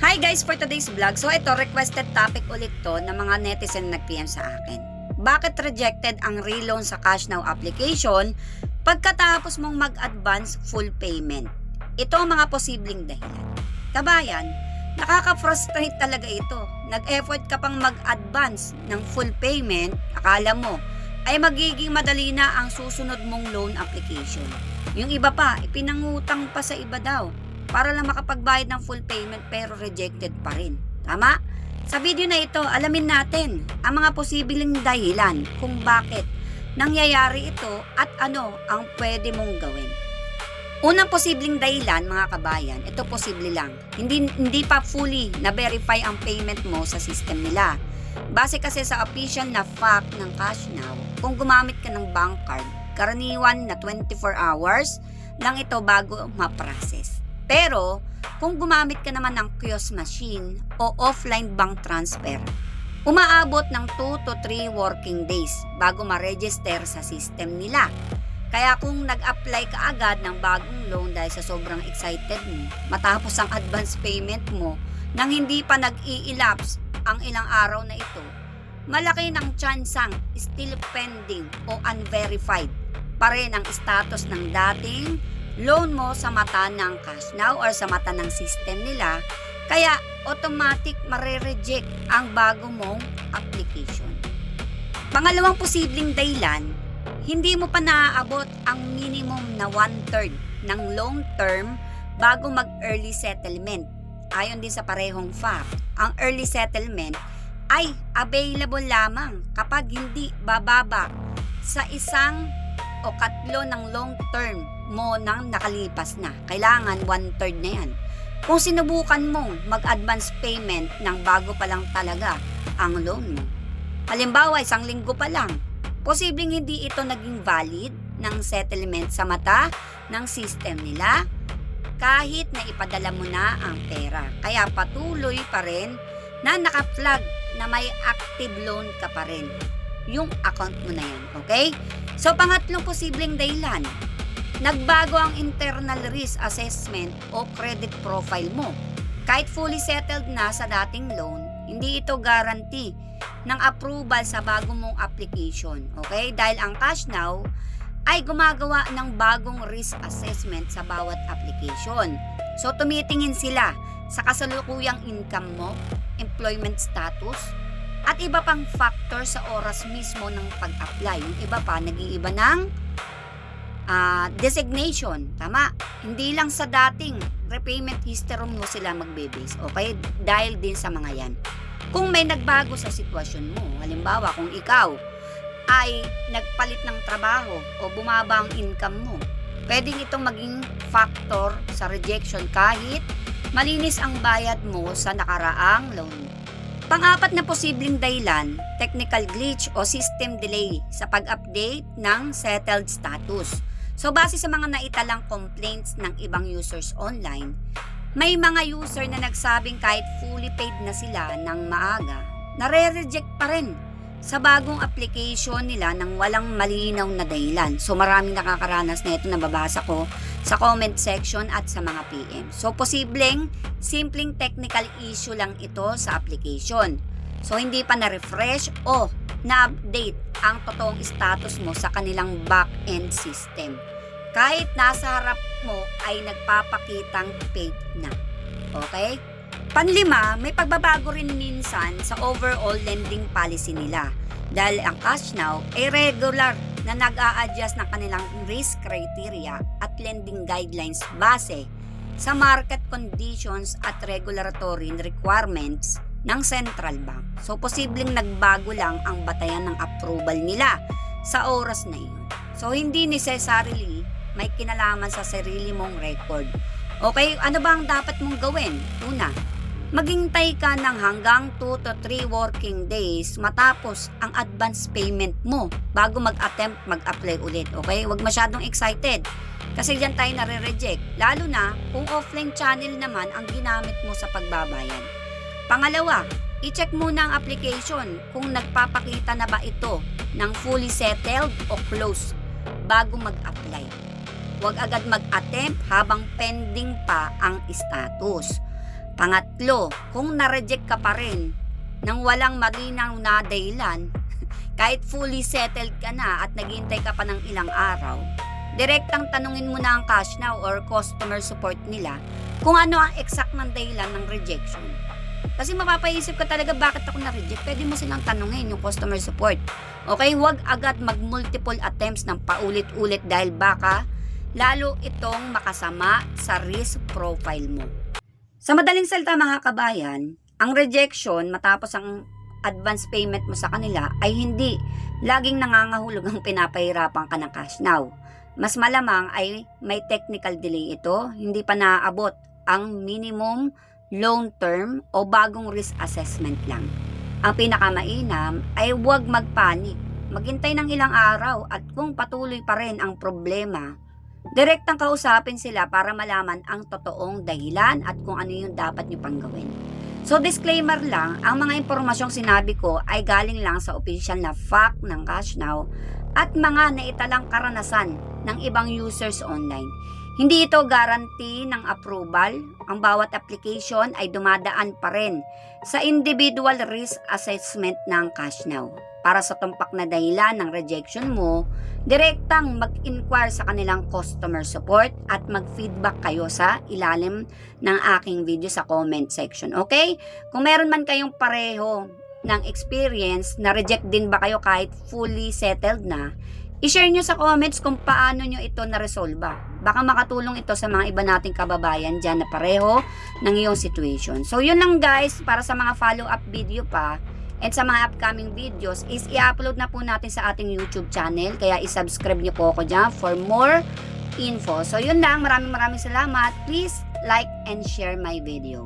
Hi guys, for today's vlog. So ito, requested topic ulit to ng mga netizen nag-PM sa akin. Bakit rejected ang reloan sa Cash Now application pagkatapos mong mag-advance full payment? Ito ang mga posibleng dahilan. Kabayan, nakaka-frustrate talaga ito. Nag-effort ka pang mag-advance ng full payment, akala mo ay magiging madali na ang susunod mong loan application. Yung iba pa, ipinangutang pa sa iba daw para lang makapagbayad ng full payment pero rejected pa rin. Tama? Sa video na ito, alamin natin ang mga posibleng dahilan kung bakit nangyayari ito at ano ang pwede mong gawin. Unang posibleng dahilan, mga kabayan, ito posible lang. Hindi pa fully na-verify ang payment mo sa system nila. Base kasi sa official na fact ng Cash Now, kung gumamit ka ng bank card, karaniwan na 24 hours lang ito bago ma-process. Pero, kung gumamit ka naman ng kiosk machine o offline bank transfer, umaabot ng 2 to 3 working days bago ma-register sa system nila. Kaya kung nag-apply ka agad ng bagong loan dahil sa sobrang excited mo, matapos ang advance payment mo nang hindi pa nag-i-elapse ang ilang araw na ito, malaki ng tsansang still pending o unverified pa rin ang status ng dating loan mo sa mata ng Cash Now or sa mata ng system nila, kaya automatic mare-reject ang bago mong application. Pangalawang posibleng dahilan, hindi mo pa naaabot ang minimum na 1/3 ng long term bago mag-early settlement. Ayon din sa parehong fact, ang early settlement ay available lamang kapag hindi bababa sa isang o katlo ng long term mo nang nakalipas na. Kailangan 1/3 na yan. Kung sinubukan mong mag-advance payment ng bago pa lang talaga ang loan mo, halimbawa 1 linggo pa lang, posibleng hindi ito naging valid ng settlement sa mata ng system nila kahit na ipadala mo na ang pera. Kaya patuloy pa rin na naka-flag na may active loan ka pa rin yung account mo na yan. Okay? So, pangatlong posibleng dahilan, nagbago ang internal risk assessment o credit profile mo. Kahit fully settled na sa dating loan, hindi ito guarantee ng approval sa bago mong application. Okay? Dahil ang Cash Now ay gumagawa ng bagong risk assessment sa bawat application. So, tumitingin sila sa kasalukuyang income mo, employment status, at iba pang factor sa oras mismo ng pag-apply. Yung iba pa, nag-iiba ng designation. Tama? Hindi lang sa dating repayment history mo sila magbe-base. Okay? Dahil din sa mga yan. Kung may nagbago sa sitwasyon mo, halimbawa kung ikaw ay nagpalit ng trabaho o bumaba ang income mo, pwedeng itong maging factor sa rejection kahit malinis ang bayad mo sa nakaraang loan. Pang-apat na posibleng dahilan, technical glitch o system delay sa pag-update ng settled status. So base sa mga naitalang complaints ng ibang users online, may mga user na nagsabing kahit fully paid na sila ng maaga, nare-reject pa rin sa bagong application nila nang walang malinaw na dahilan. So maraming nakakaranas na ito, nababasa ko sa comment section at sa mga PM. So posibleng simpleng technical issue lang ito sa application. So hindi pa na-refresh o na-update ang totoong status mo sa kanilang back-end system. Kahit nasa harap mo ay nagpapakitang paid na. Okay? Panlima, may pagbabago rin minsan sa overall lending policy nila dahil ang Cash Now ay regular na nag-a-adjust ng kanilang risk criteria at lending guidelines base sa market conditions at regulatory requirements ng central bank. So, posibleng nagbago lang ang batayan ng approval nila sa oras na iyon. So, hindi necessarily may kinalaman sa sarili mong record. Okay, ano ba ang dapat mong gawin? Una, maghintay ka ng hanggang 2 to 3 working days matapos ang advance payment mo bago mag-attempt mag-apply ulit. Okay? Huwag masyadong excited kasi diyan tayo nare-reject. Lalo na kung offline channel naman ang ginamit mo sa pagbabayad. Pangalawa, i-check muna ang application kung nagpapakita na ba ito ng fully settled o closed bago mag-apply. Huwag agad mag-attempt habang pending pa ang status. Pangatlo, kung na-reject ka pa rin nang walang malinaw na dahilan, kahit fully settled ka na at naghihintay ka pa ng ilang araw, direktang tanungin mo na ang cash now or customer support nila kung ano ang exact ng dahilan ng rejection. Kasi mapapaisip ka talaga bakit ako na-reject. Pwede mo silang tanungin yung customer support. Okay, huwag agad mag-multiple attempts ng paulit-ulit dahil baka lalo itong makasama sa risk profile mo. Sa madaling salita mga kabayan, ang rejection matapos ang advance payment mo sa kanila ay hindi laging nangangahulog ang pinapahirapan ka ng cash now. Mas malamang ay may technical delay ito, hindi pa naaabot ang minimum long term o bagong risk assessment lang. Ang pinakamainam ay huwag magpanik. Maghintay ng ilang araw at kung patuloy pa rin ang problema, direktang kausapin sila para malaman ang totoong dahilan at kung ano yung dapat nyo pang gawin. So disclaimer lang, ang mga impormasyong sinabi ko ay galing lang sa official na fact ng Cash Now at mga naitalang karanasan ng ibang users online. Hindi ito guarantee ng approval. Ang bawat application ay dumadaan pa rin sa individual risk assessment ng Cash Now. Para sa tumpak na dahilan ng rejection mo, direktang mag-inquire sa kanilang customer support at mag-feedback kayo sa ilalim ng aking video sa comment section. Okay? Kung meron man kayong pareho ng experience, na-reject din ba kayo kahit fully settled na, i-share nyo sa comments kung paano nyo ito na-resolve. Baka makatulong ito sa mga iba nating kababayan dyan na pareho ng iyong situation. So yun lang guys, para sa mga follow-up video pa and sa mga upcoming videos is i-upload na po natin sa ating YouTube channel. Kaya i-subscribe nyo po ako dyan for more info. So yun lang, maraming salamat. Please like and share my video.